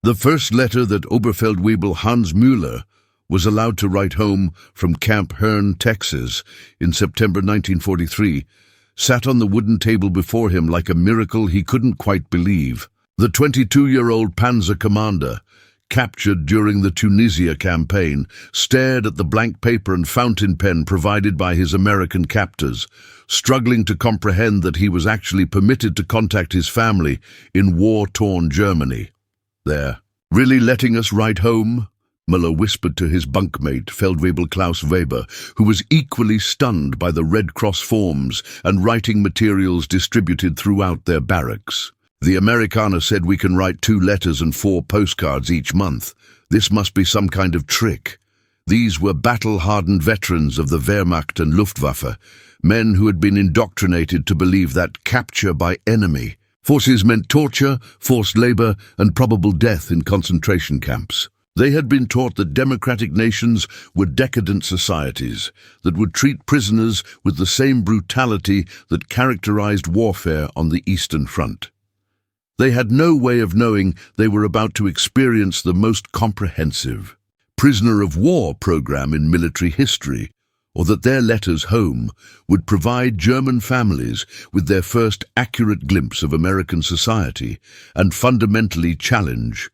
The first letter that Oberfeldwebel Hans Müller was allowed to write home from Camp Hearne, Texas, in September 1943, sat on the wooden table before him like a miracle he couldn't quite believe. The 22-year-old Panzer commander, captured during the Tunisia campaign, stared at the blank paper and fountain pen provided by his American captors, struggling to comprehend that he was actually permitted to contact his family in war-torn Germany. "There, really letting us write home?" Müller whispered to his bunkmate, Feldwebel Klaus Weber, who was equally stunned by the Red Cross forms and writing materials distributed throughout their barracks. "The Amerikaner said we can write 2 letters and 4 postcards each month. This must be some kind of trick." These were battle-hardened veterans of the Wehrmacht and Luftwaffe, men who had been indoctrinated to believe that capture by enemy forces meant torture, forced labor, and probable death in concentration camps. They had been taught that democratic nations were decadent societies that would treat prisoners with the same brutality that characterized warfare on the Eastern Front. They had no way of knowing they were about to experience the most comprehensive prisoner of war program in military history, or that their letters home would provide German families with their first accurate glimpse of American society and fundamentally challenge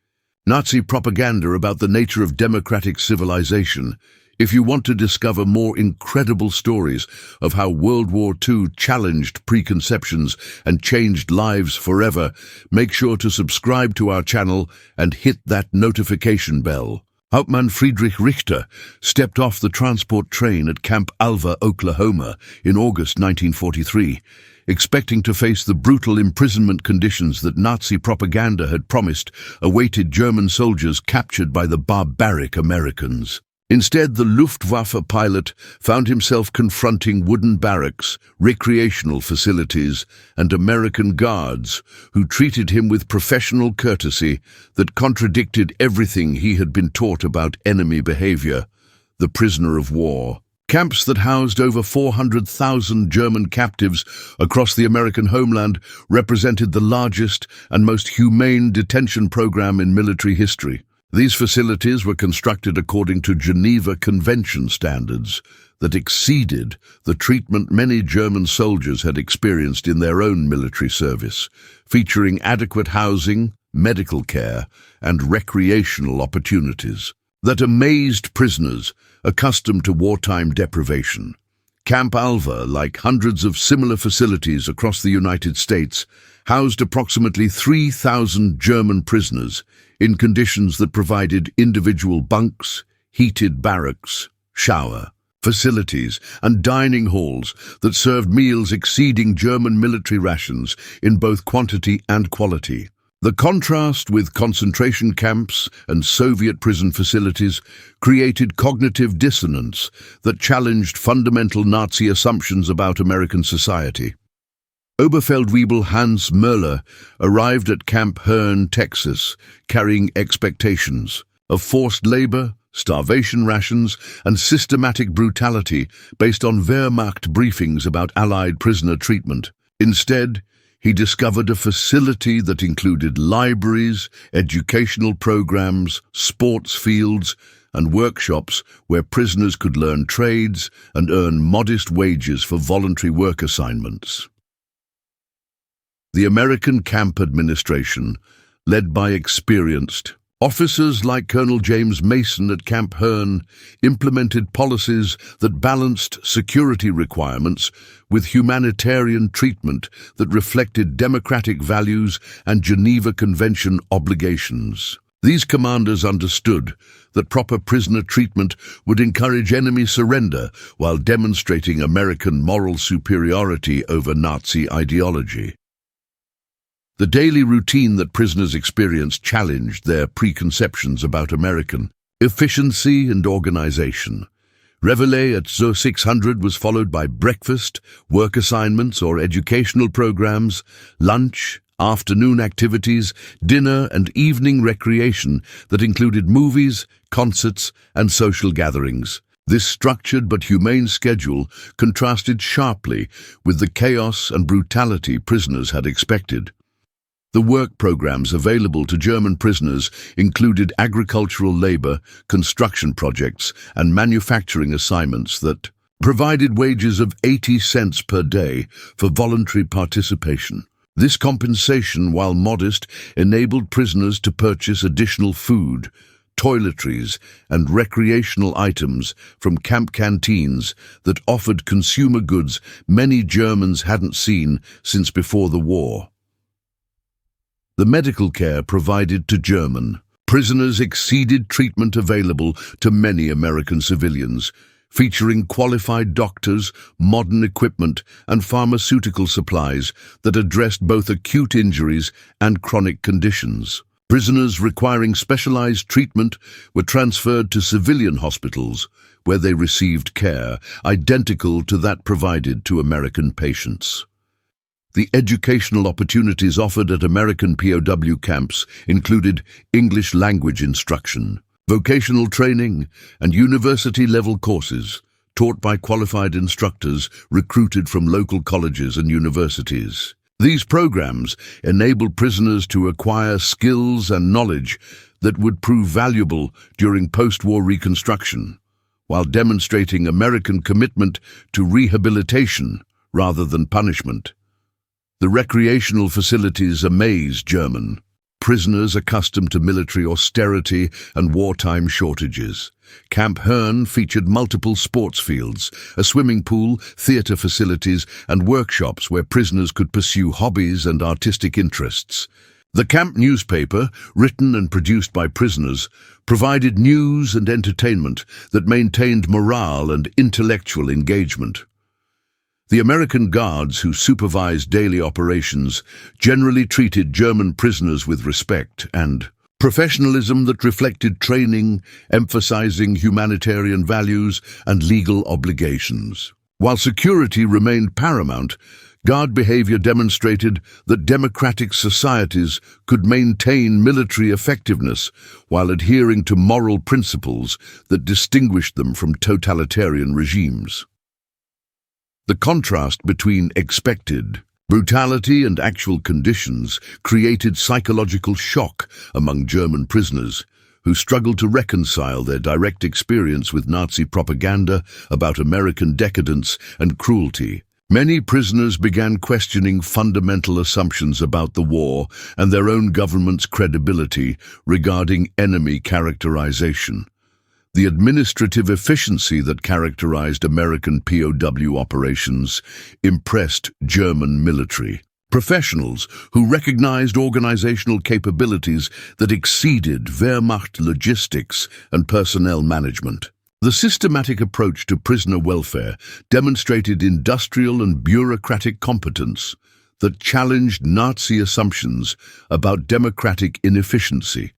Nazi propaganda about the nature of democratic civilization. If you want to discover more incredible stories of how World War II challenged preconceptions and changed lives forever, make sure to subscribe to our channel and hit that notification bell. Hauptmann Friedrich Richter stepped off the transport train at Camp Alva, Oklahoma, in August 1943, expecting to face the brutal imprisonment conditions that Nazi propaganda had promised awaited German soldiers captured by the barbaric Americans. Instead, the Luftwaffe pilot found himself confronting wooden barracks, recreational facilities, and American guards who treated him with professional courtesy that contradicted everything he had been taught about enemy behavior. The prisoner of war. Camps that housed over 400,000 German captives across the American homeland represented the largest and most humane detention program in military history. These facilities were constructed according to Geneva Convention standards that exceeded the treatment many German soldiers had experienced in their own military service, featuring adequate housing, medical care, and recreational opportunities that amazed prisoners accustomed to wartime deprivation. Camp Alva, like hundreds of similar facilities across the United States, housed approximately 3,000 German prisoners in conditions that provided individual bunks, heated barracks, shower facilities, and dining halls that served meals exceeding German military rations in both quantity and quality. The contrast with concentration camps and Soviet prison facilities created cognitive dissonance that challenged fundamental Nazi assumptions about American society. Oberfeldwebel Hans Müller arrived at Camp Hearne, Texas, carrying expectations of forced labor, starvation rations, and systematic brutality based on Wehrmacht briefings about Allied prisoner treatment. Instead, he discovered a facility that included libraries, educational programs, sports fields, and workshops where prisoners could learn trades and earn modest wages for voluntary work assignments. The American camp administration, led by experienced officers like Colonel James Mason at Camp Hearne, implemented policies that balanced security requirements with humanitarian treatment that reflected democratic values and Geneva Convention obligations. These commanders understood that proper prisoner treatment would encourage enemy surrender while demonstrating American moral superiority over Nazi ideology. The daily routine that prisoners experienced challenged their preconceptions about American efficiency and organization. Reveille at Zo 600 was followed by breakfast, work assignments or educational programs, lunch, afternoon activities, dinner and evening recreation that included movies, concerts, and social gatherings. This structured but humane schedule contrasted sharply with the chaos and brutality prisoners had expected. The work programs available to German prisoners included agricultural labor, construction projects, and manufacturing assignments that provided wages of 80 cents per day for voluntary participation. This compensation, while modest, enabled prisoners to purchase additional food, toiletries, and recreational items from camp canteens that offered consumer goods many Germans hadn't seen since before the war. The medical care provided to German prisoners exceeded treatment available to many American civilians, featuring qualified doctors, modern equipment, and pharmaceutical supplies that addressed both acute injuries and chronic conditions. Prisoners requiring specialized treatment were transferred to civilian hospitals, where they received care identical to that provided to American patients. The educational opportunities offered at American POW camps included English language instruction, vocational training, and university-level courses taught by qualified instructors recruited from local colleges and universities. These programs enabled prisoners to acquire skills and knowledge that would prove valuable during post-war reconstruction, while demonstrating American commitment to rehabilitation rather than punishment. The recreational facilities amazed German prisoners accustomed to military austerity and wartime shortages. Camp Herne featured multiple sports fields, a swimming pool, theater facilities, and workshops where prisoners could pursue hobbies and artistic interests. The camp newspaper, written and produced by prisoners, provided news and entertainment that maintained morale and intellectual engagement. The American guards who supervised daily operations generally treated German prisoners with respect and professionalism that reflected training, emphasizing humanitarian values and legal obligations. While security remained paramount, guard behavior demonstrated that democratic societies could maintain military effectiveness while adhering to moral principles that distinguished them from totalitarian regimes. The contrast between expected brutality and actual conditions created psychological shock among German prisoners, who struggled to reconcile their direct experience with Nazi propaganda about American decadence and cruelty. Many prisoners began questioning fundamental assumptions about the war and their own government's credibility regarding enemy characterization. The administrative efficiency that characterized American POW operations impressed German military professionals who recognized organizational capabilities that exceeded Wehrmacht logistics and personnel management. The systematic approach to prisoner welfare demonstrated industrial and bureaucratic competence that challenged Nazi assumptions about democratic inefficiency.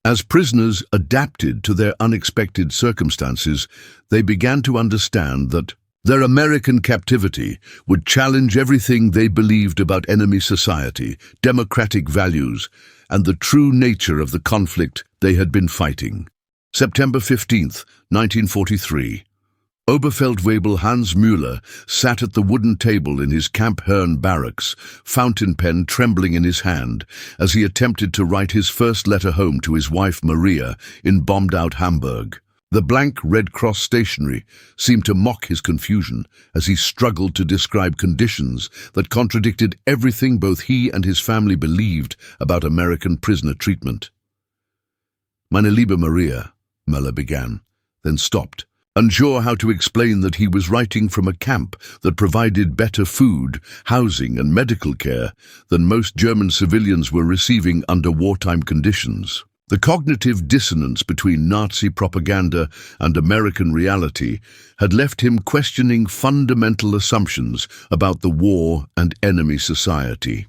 As prisoners adapted to their unexpected circumstances, they began to understand that their American captivity would challenge everything they believed about enemy society, democratic values, and the true nature of the conflict they had been fighting. September 15, 1943. Oberfeldwebel Hans Müller sat at the wooden table in his Camp Herne barracks, fountain pen trembling in his hand, as he attempted to write his first letter home to his wife Maria in bombed-out Hamburg. The blank Red Cross stationery seemed to mock his confusion as he struggled to describe conditions that contradicted everything both he and his family believed about American prisoner treatment. "Meine liebe Maria," Müller began, then stopped, unsure how to explain that he was writing from a camp that provided better food, housing, and medical care than most German civilians were receiving under wartime conditions. The cognitive dissonance between Nazi propaganda and American reality had left him questioning fundamental assumptions about the war and enemy society.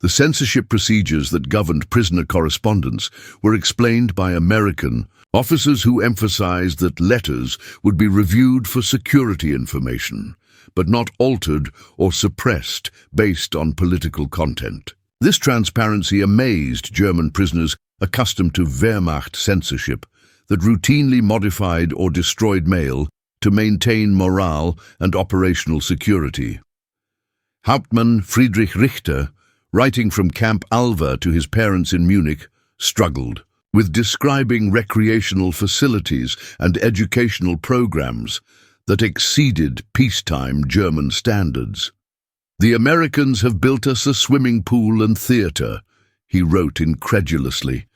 The censorship procedures that governed prisoner correspondence were explained by American officers who emphasized that letters would be reviewed for security information, but not altered or suppressed based on political content. This transparency amazed German prisoners accustomed to Wehrmacht censorship that routinely modified or destroyed mail to maintain morale and operational security. Hauptmann Friedrich Richter writing from Camp Alva to his parents in Munich, struggled with describing recreational facilities and educational programs that exceeded peacetime German standards. "The Americans have built us a swimming pool and theater," he wrote incredulously.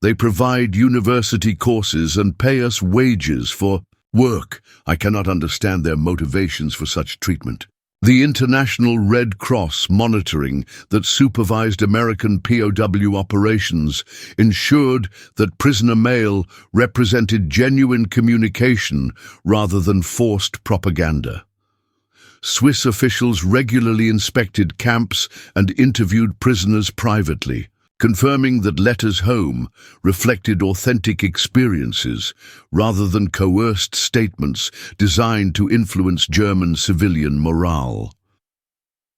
"They provide university courses and pay us wages for work. I cannot understand their motivations for such treatment." The International Red Cross monitoring that supervised American POW operations ensured that prisoner mail represented genuine communication rather than forced propaganda. Swiss officials regularly inspected camps and interviewed prisoners privately, confirming that letters home reflected authentic experiences rather than coerced statements designed to influence German civilian morale.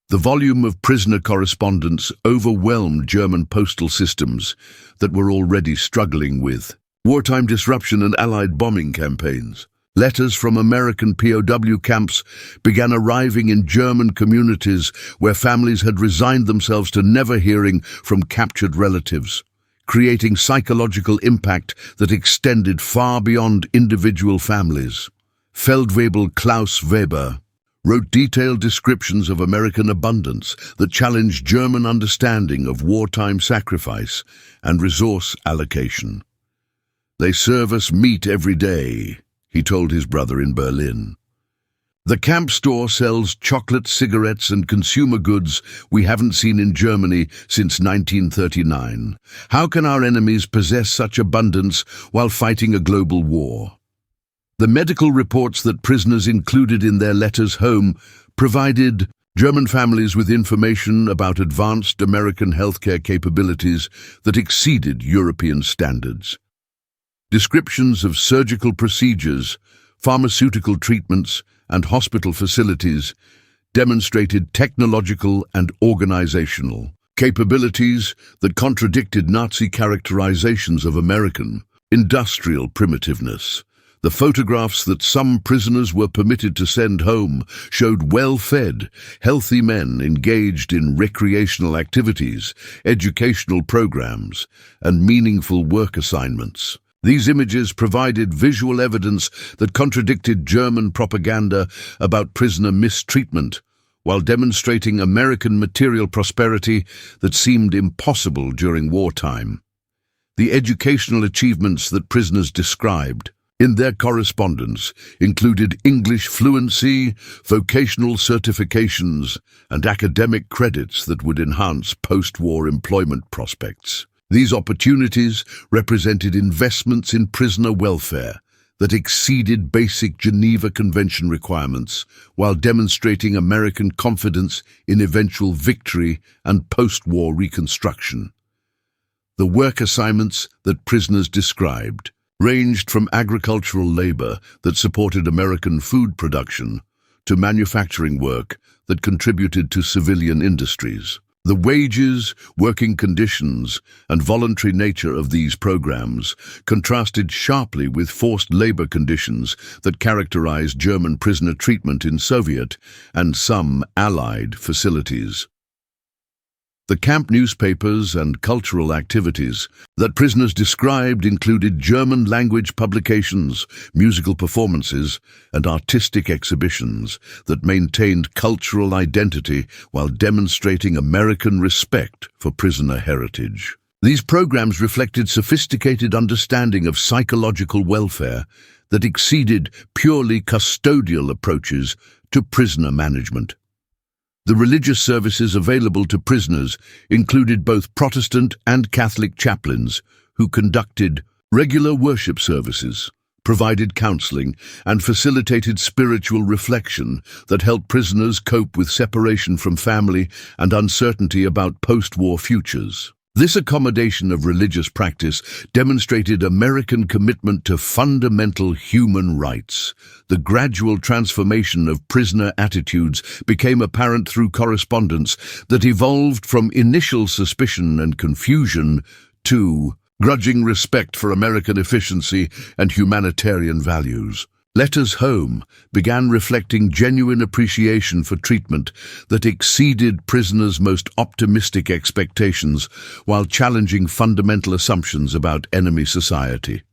The volume of prisoner correspondence overwhelmed German postal systems that were already struggling with wartime disruption and Allied bombing campaigns. Letters from American POW camps began arriving in German communities where families had resigned themselves to never hearing from captured relatives, creating psychological impact that extended far beyond individual families. Feldwebel Klaus Weber wrote detailed descriptions of American abundance that challenged German understanding of wartime sacrifice and resource allocation. "They serve us meat every day," he told his brother in Berlin. "The camp store sells chocolate, cigarettes, and consumer goods we haven't seen in Germany since 1939. How can our enemies possess such abundance while fighting a global war?" The medical reports that prisoners included in their letters home provided German families with information about advanced American healthcare capabilities that exceeded European standards. Descriptions of surgical procedures, pharmaceutical treatments, and hospital facilities demonstrated technological and organizational capabilities that contradicted Nazi characterizations of American industrial primitiveness. The photographs that some prisoners were permitted to send home showed well-fed, healthy men engaged in recreational activities, educational programs, and meaningful work assignments. These images provided visual evidence that contradicted German propaganda about prisoner mistreatment, while demonstrating American material prosperity that seemed impossible during wartime. The educational achievements that prisoners described in their correspondence included English fluency, vocational certifications, and academic credits that would enhance post-war employment prospects. These opportunities represented investments in prisoner welfare that exceeded basic Geneva Convention requirements, while demonstrating American confidence in eventual victory and post-war reconstruction. The work assignments that prisoners described ranged from agricultural labor that supported American food production to manufacturing work that contributed to civilian industries. The wages, working conditions, and voluntary nature of these programs contrasted sharply with forced labor conditions that characterized German prisoner treatment in Soviet and some Allied facilities. The camp newspapers and cultural activities that prisoners described included German-language publications, musical performances, and artistic exhibitions that maintained cultural identity while demonstrating American respect for prisoner heritage. These programs reflected sophisticated understanding of psychological welfare that exceeded purely custodial approaches to prisoner management. The religious services available to prisoners included both Protestant and Catholic chaplains who conducted regular worship services, provided counseling, and facilitated spiritual reflection that helped prisoners cope with separation from family and uncertainty about post-war futures. This accommodation of religious practice demonstrated American commitment to fundamental human rights. The gradual transformation of prisoner attitudes became apparent through correspondence that evolved from initial suspicion and confusion to grudging respect for American efficiency and humanitarian values. Letters home began reflecting genuine appreciation for treatment that exceeded prisoners' most optimistic expectations while challenging fundamental assumptions about enemy society.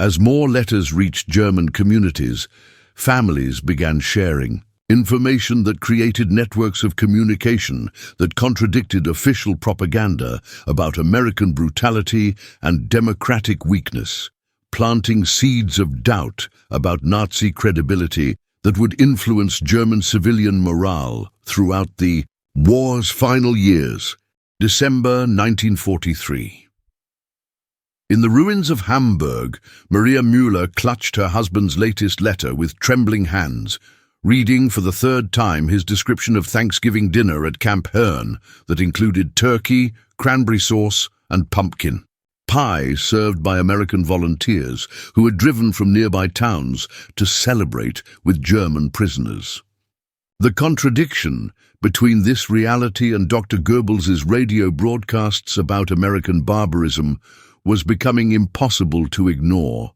As more letters reached German communities, families began sharing information that created networks of communication that contradicted official propaganda about American brutality and democratic weakness, planting seeds of doubt about Nazi credibility that would influence German civilian morale throughout the war's final years. December 1943. In the ruins of Hamburg, Maria Müller clutched her husband's latest letter with trembling hands, reading for the third time his description of Thanksgiving dinner at Camp Herne that included turkey, cranberry sauce, and pumpkin pie served by American volunteers who had driven from nearby towns to celebrate with German prisoners. The contradiction between this reality and Dr. Goebbels's radio broadcasts about American barbarism was becoming impossible to ignore.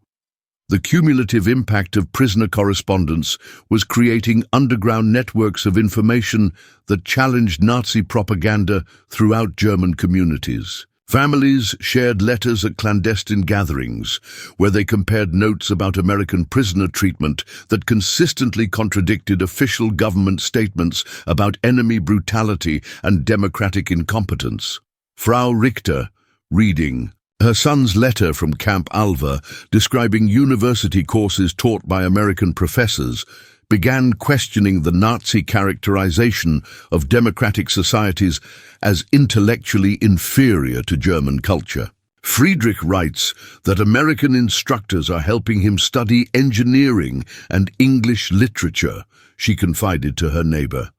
The cumulative impact of prisoner correspondence was creating underground networks of information that challenged Nazi propaganda throughout German communities. Families shared letters at clandestine gatherings, where they compared notes about American prisoner treatment that consistently contradicted official government statements about enemy brutality and democratic incompetence. Frau Richter, reading her son's letter from Camp Alva describing university courses taught by American professors, began questioning the Nazi characterization of democratic societies as intellectually inferior to German culture. Friedrich writes that American instructors are helping him study engineering and English literature, she confided to her neighbor.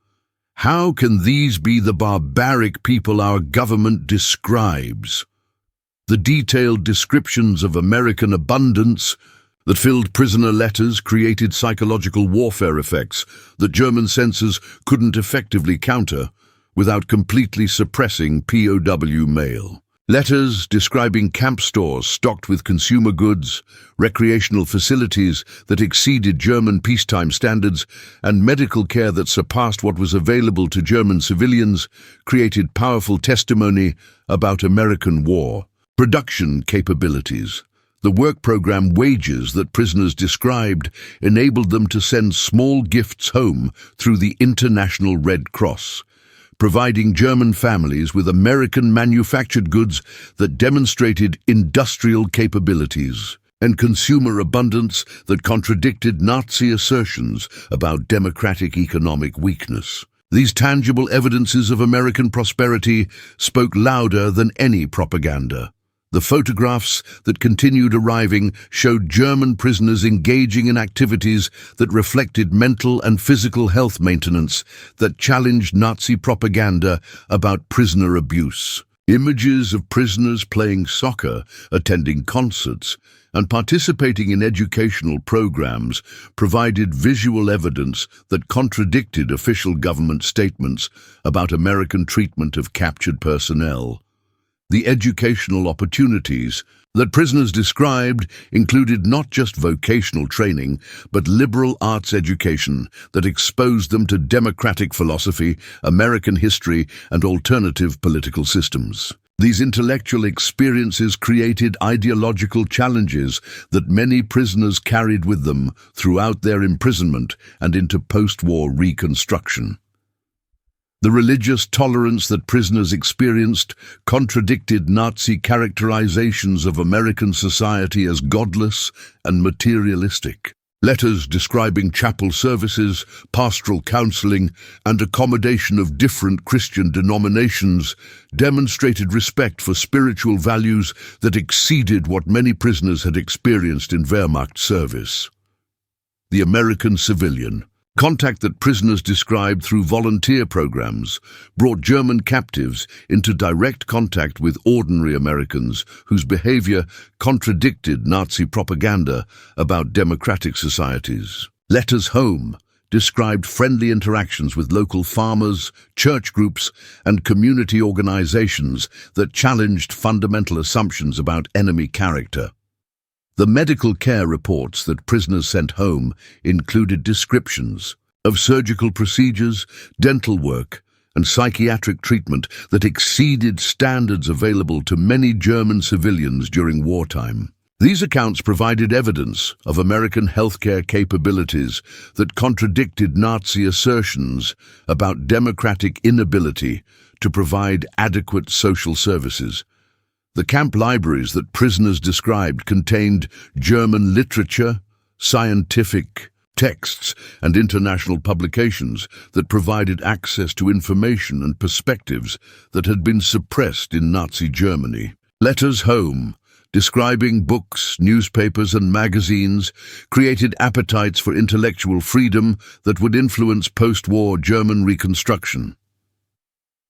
How can these be the barbaric people our government describes? The detailed descriptions of American abundance that filled prisoner letters created psychological warfare effects that German censors couldn't effectively counter without completely suppressing POW mail. Letters describing camp stores stocked with consumer goods, recreational facilities that exceeded German peacetime standards, and medical care that surpassed what was available to German civilians created powerful testimony about American war. Production capabilities. The work program wages that prisoners described enabled them to send small gifts home through the International Red Cross, providing German families with American-manufactured goods that demonstrated industrial capabilities and consumer abundance that contradicted Nazi assertions about democratic economic weakness. These tangible evidences of American prosperity spoke louder than any propaganda. The photographs that continued arriving showed German prisoners engaging in activities that reflected mental and physical health maintenance that challenged Nazi propaganda about prisoner abuse. Images of prisoners playing soccer, attending concerts, and participating in educational programs provided visual evidence that contradicted official government statements about American treatment of captured personnel. The educational opportunities that prisoners described included not just vocational training, but liberal arts education that exposed them to democratic philosophy, American history, and alternative political systems. These intellectual experiences created ideological challenges that many prisoners carried with them throughout their imprisonment and into post-war reconstruction. The religious tolerance that prisoners experienced contradicted Nazi characterizations of American society as godless and materialistic. Letters describing chapel services, pastoral counseling, and accommodation of different Christian denominations demonstrated respect for spiritual values that exceeded what many prisoners had experienced in Wehrmacht service. The American civilian. Contact that prisoners described through volunteer programs brought German captives into direct contact with ordinary Americans whose behavior contradicted Nazi propaganda about democratic societies. Letters home described friendly interactions with local farmers, church groups, and community organizations that challenged fundamental assumptions about enemy character. The medical care reports that prisoners sent home included descriptions of surgical procedures, dental work, and psychiatric treatment that exceeded standards available to many German civilians during wartime. These accounts provided evidence of American healthcare capabilities that contradicted Nazi assertions about democratic inability to provide adequate social services. The camp libraries that prisoners described contained German literature, scientific texts, and international publications that provided access to information and perspectives that had been suppressed in Nazi Germany. Letters home, describing books, newspapers, and magazines, created appetites for intellectual freedom that would influence post-war German reconstruction.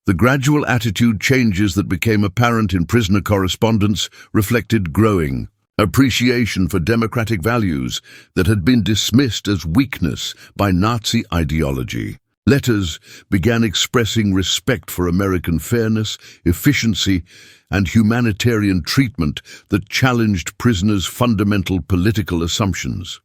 The gradual attitude changes that became apparent in prisoner correspondence reflected growing appreciation for democratic values that had been dismissed as weakness by Nazi ideology. Letters began expressing respect for American fairness, efficiency, and humanitarian treatment that challenged prisoners' fundamental political assumptions.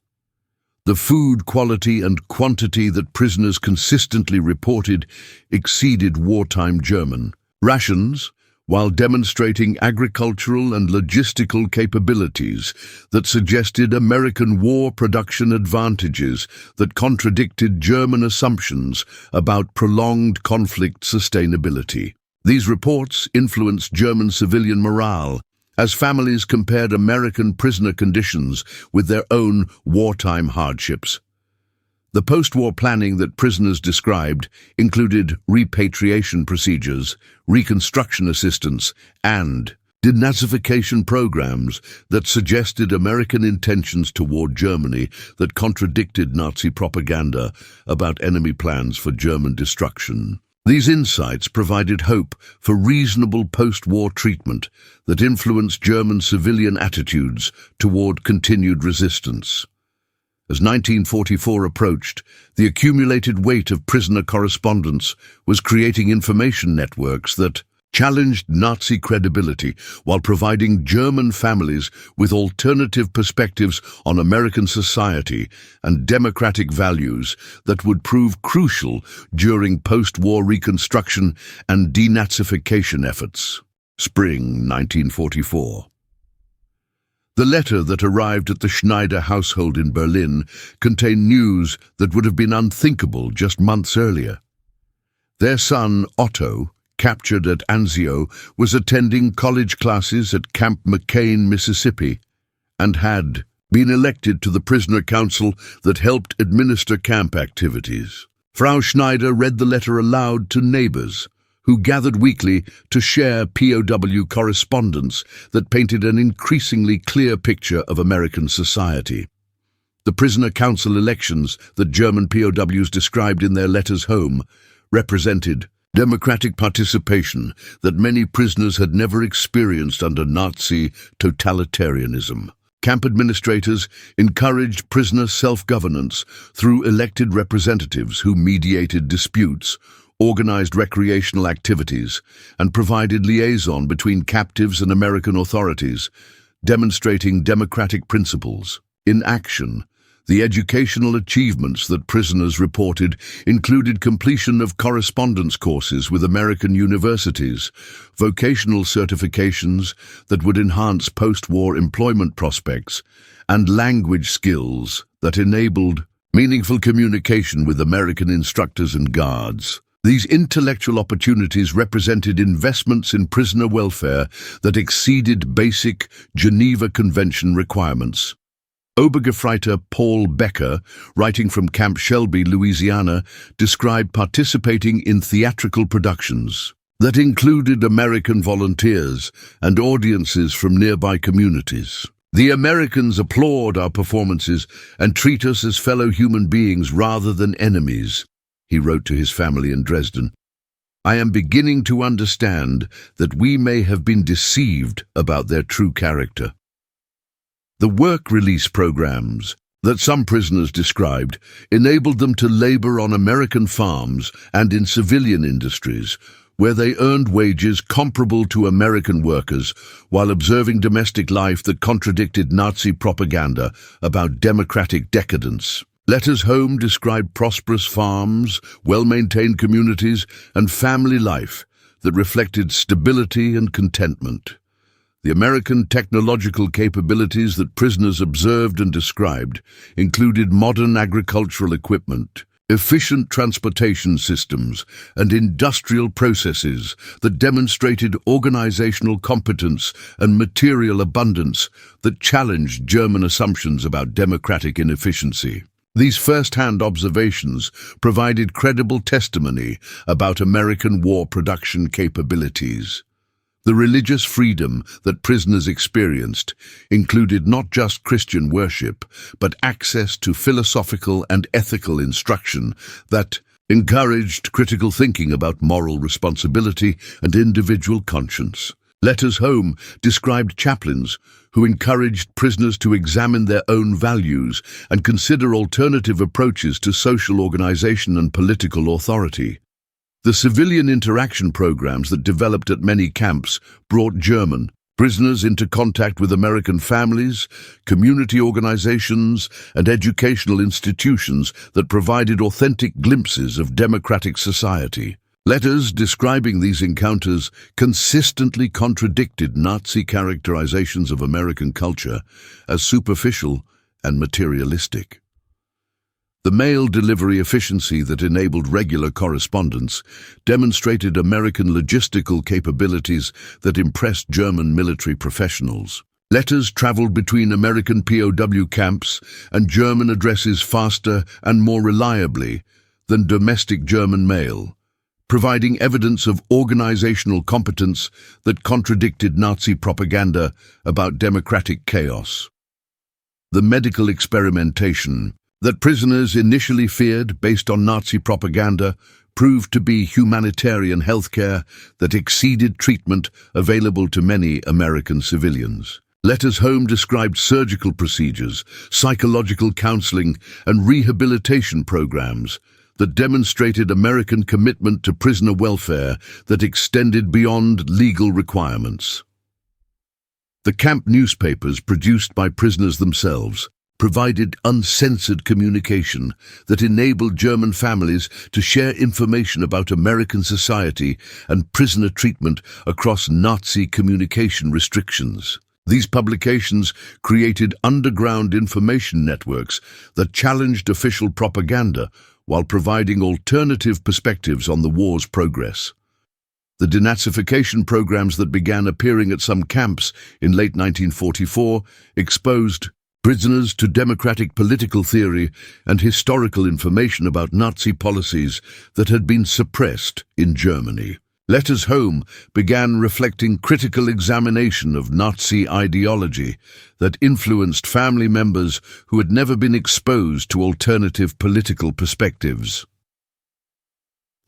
The food quality and quantity that prisoners consistently reported exceeded wartime German rations, while demonstrating agricultural and logistical capabilities that suggested American war production advantages that contradicted German assumptions about prolonged conflict sustainability. These reports influenced German civilian morale as families compared American prisoner conditions with their own wartime hardships. The post-war planning that prisoners described included repatriation procedures, reconstruction assistance, and denazification programs that suggested American intentions toward Germany that contradicted Nazi propaganda about enemy plans for German destruction. These insights provided hope for reasonable post-war treatment that influenced German civilian attitudes toward continued resistance. As 1944 approached, the accumulated weight of prisoner correspondence was creating information networks that challenged Nazi credibility while providing German families with alternative perspectives on American society and democratic values that would prove crucial during post-war reconstruction and denazification efforts. Spring 1944. The letter that arrived at the Schneider household in Berlin contained news that would have been unthinkable just months earlier. Their son, Otto, captured at Anzio, was attending college classes at Camp McCain, Mississippi, and had been elected to the prisoner council that helped administer camp activities. Frau Schneider read the letter aloud to neighbors, who gathered weekly to share POW correspondence that painted an increasingly clear picture of American society. The prisoner council elections that German POWs described in their letters home represented democratic participation that many prisoners had never experienced under Nazi totalitarianism. Camp administrators encouraged prisoner self-governance through elected representatives who mediated disputes, organized recreational activities, and provided liaison between captives and American authorities, demonstrating democratic principles. In action, the educational achievements that prisoners reported included completion of correspondence courses with American universities, vocational certifications that would enhance post-war employment prospects, and language skills that enabled meaningful communication with American instructors and guards. These intellectual opportunities represented investments in prisoner welfare that exceeded basic Geneva Convention requirements. Obergefreiter Paul Becker, writing from Camp Shelby, Louisiana, described participating in theatrical productions that included American volunteers and audiences from nearby communities. The Americans applaud our performances and treat us as fellow human beings rather than enemies, he wrote to his family in Dresden. I am beginning to understand that we may have been deceived about their true character. The work release programs that some prisoners described enabled them to labor on American farms and in civilian industries, where they earned wages comparable to American workers while observing domestic life that contradicted Nazi propaganda about democratic decadence. Letters home described prosperous farms, well-maintained communities, and family life that reflected stability and contentment. The American technological capabilities that prisoners observed and described included modern agricultural equipment, efficient transportation systems, and industrial processes that demonstrated organizational competence and material abundance that challenged German assumptions about democratic inefficiency. These first-hand observations provided credible testimony about American war production capabilities. The religious freedom that prisoners experienced included not just Christian worship, but access to philosophical and ethical instruction that encouraged critical thinking about moral responsibility and individual conscience. Letters home described chaplains who encouraged prisoners to examine their own values and consider alternative approaches to social organization and political authority. The civilian interaction programs that developed at many camps brought German prisoners into contact with American families, community organizations, and educational institutions that provided authentic glimpses of democratic society. Letters describing these encounters consistently contradicted Nazi characterizations of American culture as superficial and materialistic. The mail delivery efficiency that enabled regular correspondence demonstrated American logistical capabilities that impressed German military professionals. Letters traveled between American POW camps and German addresses faster and more reliably than domestic German mail, providing evidence of organizational competence that contradicted Nazi propaganda about democratic chaos. The medical experimentation that prisoners initially feared based on Nazi propaganda proved to be humanitarian healthcare that exceeded treatment available to many American civilians. Letters home described surgical procedures, psychological counseling, and rehabilitation programs that demonstrated American commitment to prisoner welfare that extended beyond legal requirements. The camp newspapers produced by prisoners themselves provided uncensored communication that enabled German families to share information about American society and prisoner treatment across Nazi communication restrictions. These publications created underground information networks that challenged official propaganda while providing alternative perspectives on the war's progress. The denazification programs that began appearing at some camps in late 1944 exposed prisoners to democratic political theory and historical information about Nazi policies that had been suppressed in Germany. Letters home began reflecting critical examination of Nazi ideology that influenced family members who had never been exposed to alternative political perspectives.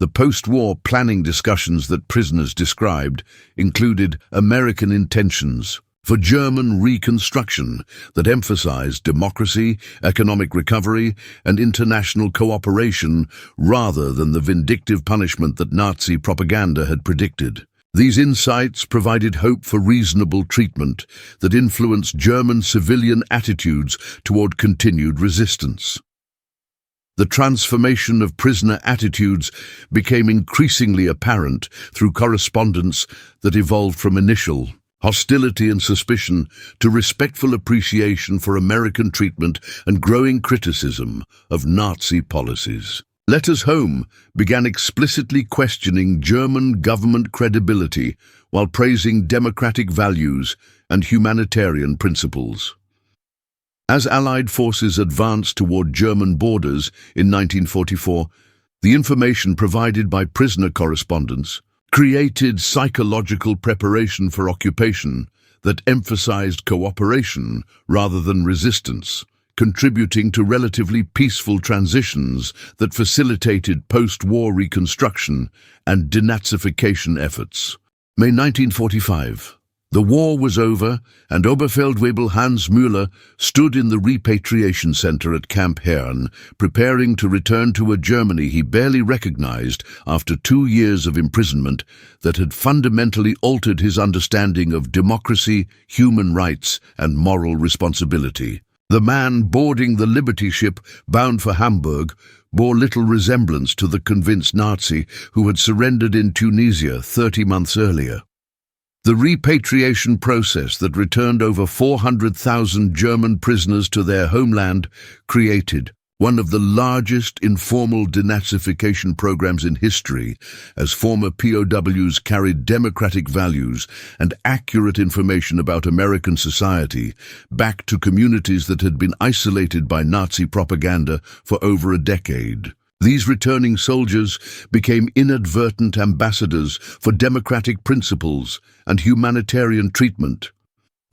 The post-war planning discussions that prisoners described included American intentions for German reconstruction that emphasized democracy, economic recovery, and international cooperation rather than the vindictive punishment that Nazi propaganda had predicted. These insights provided hope for reasonable treatment that influenced German civilian attitudes toward continued resistance. The transformation of prisoner attitudes became increasingly apparent through correspondence that evolved from initial hostility and suspicion to respectful appreciation for American treatment and growing criticism of Nazi policies. Letters home began explicitly questioning German government credibility while praising democratic values and humanitarian principles. As Allied forces advanced toward German borders in 1944, the information provided by prisoner correspondents created psychological preparation for occupation that emphasized cooperation rather than resistance, contributing to relatively peaceful transitions that facilitated post-war reconstruction and denazification efforts. May 1945. The war was over, and Oberfeldwebel Hans Müller stood in the repatriation center at Camp Herne, preparing to return to a Germany he barely recognized after 2 years of imprisonment that had fundamentally altered his understanding of democracy, human rights, and moral responsibility. The man boarding the Liberty ship bound for Hamburg bore little resemblance to the convinced Nazi who had surrendered in Tunisia 30 months earlier. The repatriation process that returned over 400,000 German prisoners to their homeland created one of the largest informal denazification programs in history, as former POWs carried democratic values and accurate information about American society back to communities that had been isolated by Nazi propaganda for over a decade. These returning soldiers became inadvertent ambassadors for democratic principles and humanitarian treatment.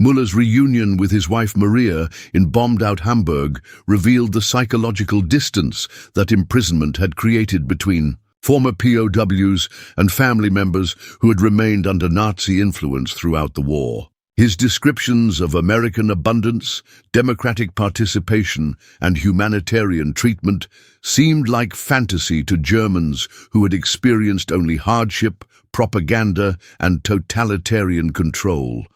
Müller's reunion with his wife Maria in bombed-out Hamburg revealed the psychological distance that imprisonment had created between former POWs and family members who had remained under Nazi influence throughout the war. His descriptions of American abundance, democratic participation, and humanitarian treatment seemed like fantasy to Germans who had experienced only hardship, propaganda, and totalitarian control.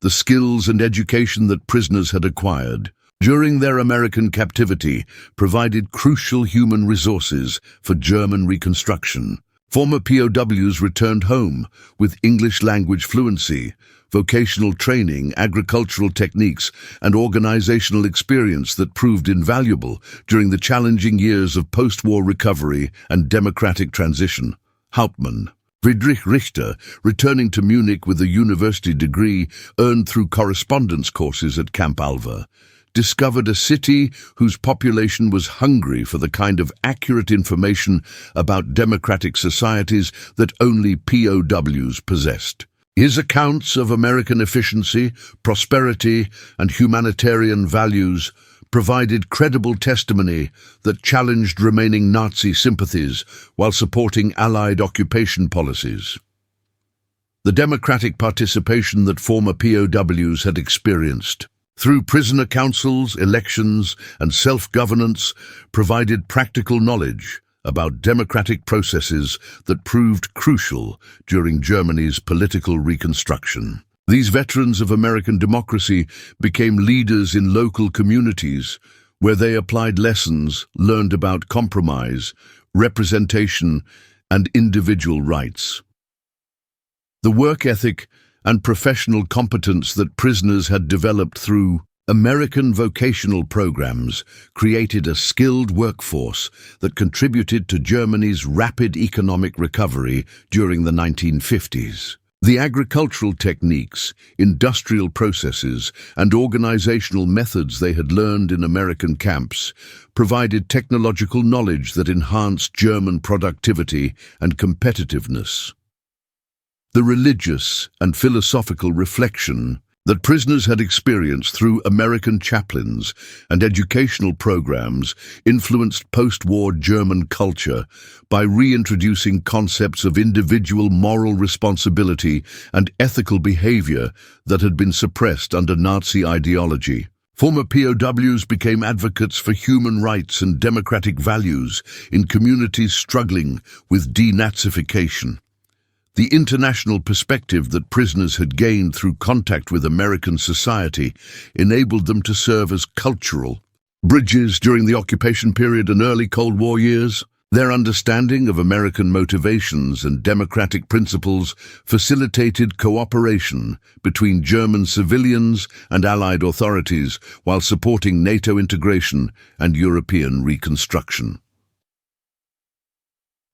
The skills and education that prisoners had acquired during their American captivity provided crucial human resources for German reconstruction. Former POWs returned home with English language fluency, vocational training, agricultural techniques, and organizational experience that proved invaluable during the challenging years of post-war recovery and democratic transition. Hauptmann Friedrich Richter, returning to Munich with a university degree earned through correspondence courses at Camp Alva, discovered a city whose population was hungry for the kind of accurate information about democratic societies that only POWs possessed. His accounts of American efficiency, prosperity, and humanitarian values provided credible testimony that challenged remaining Nazi sympathies while supporting Allied occupation policies. The democratic participation that former POWs had experienced through prisoner councils, elections, and self-governance provided practical knowledge about democratic processes that proved crucial during Germany's political reconstruction. These veterans of American democracy became leaders in local communities where they applied lessons learned about compromise, representation, and individual rights. The work ethic and professional competence that prisoners had developed through American vocational programs created a skilled workforce that contributed to Germany's rapid economic recovery during the 1950s. The agricultural techniques, industrial processes, and organizational methods they had learned in American camps provided technological knowledge that enhanced German productivity and competitiveness. The religious and philosophical reflection that prisoners had experienced through American chaplains and educational programs influenced post-war German culture by reintroducing concepts of individual moral responsibility and ethical behavior that had been suppressed under Nazi ideology. Former POWs became advocates for human rights and democratic values in communities struggling with denazification. The international perspective that prisoners had gained through contact with American society enabled them to serve as cultural bridges during the occupation period and early Cold War years. Their understanding of American motivations and democratic principles facilitated cooperation between German civilians and Allied authorities while supporting NATO integration and European reconstruction.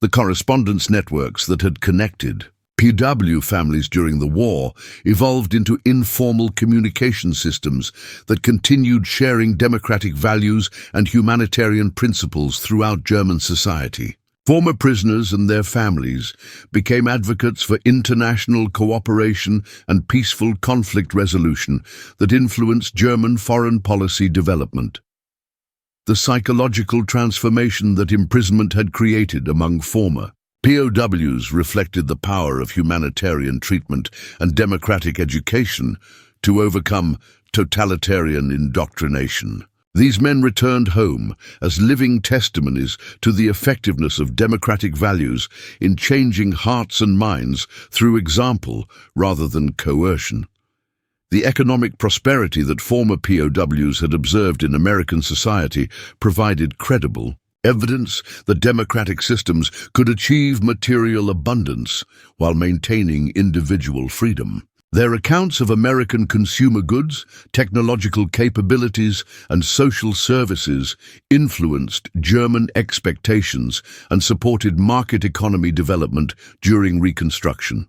The correspondence networks that had connected POW families during the war evolved into informal communication systems that continued sharing democratic values and humanitarian principles throughout German society. Former prisoners and their families became advocates for international cooperation and peaceful conflict resolution that influenced German foreign policy development. The psychological transformation that imprisonment had created among former POWs reflected the power of humanitarian treatment and democratic education to overcome totalitarian indoctrination. These men returned home as living testimonies to the effectiveness of democratic values in changing hearts and minds through example rather than coercion. The economic prosperity that former POWs had observed in American society provided credible evidence that democratic systems could achieve material abundance while maintaining individual freedom. Their accounts of American consumer goods, technological capabilities, and social services influenced German expectations and supported market economy development during Reconstruction.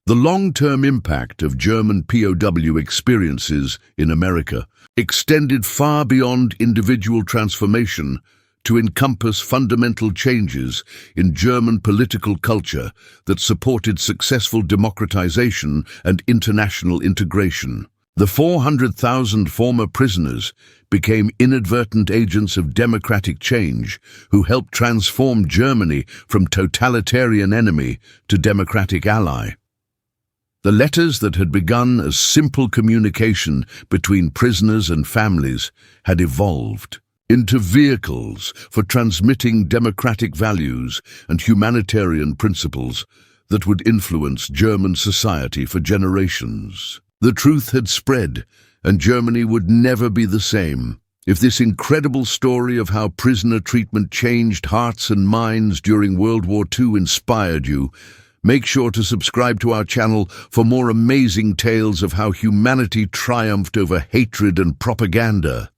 The long-term impact of German POW experiences in America extended far beyond individual transformation to encompass fundamental changes in German political culture that supported successful democratization and international integration. The 400,000 former prisoners became inadvertent agents of democratic change who helped transform Germany from totalitarian enemy to democratic ally. The letters that had begun as simple communication between prisoners and families had evolved into vehicles for transmitting democratic values and humanitarian principles that would influence German society for generations. The truth had spread, and Germany would never be the same. If this incredible story of how prisoner treatment changed hearts and minds during World War II inspired you, make sure to subscribe to our channel for more amazing tales of how humanity triumphed over hatred and propaganda.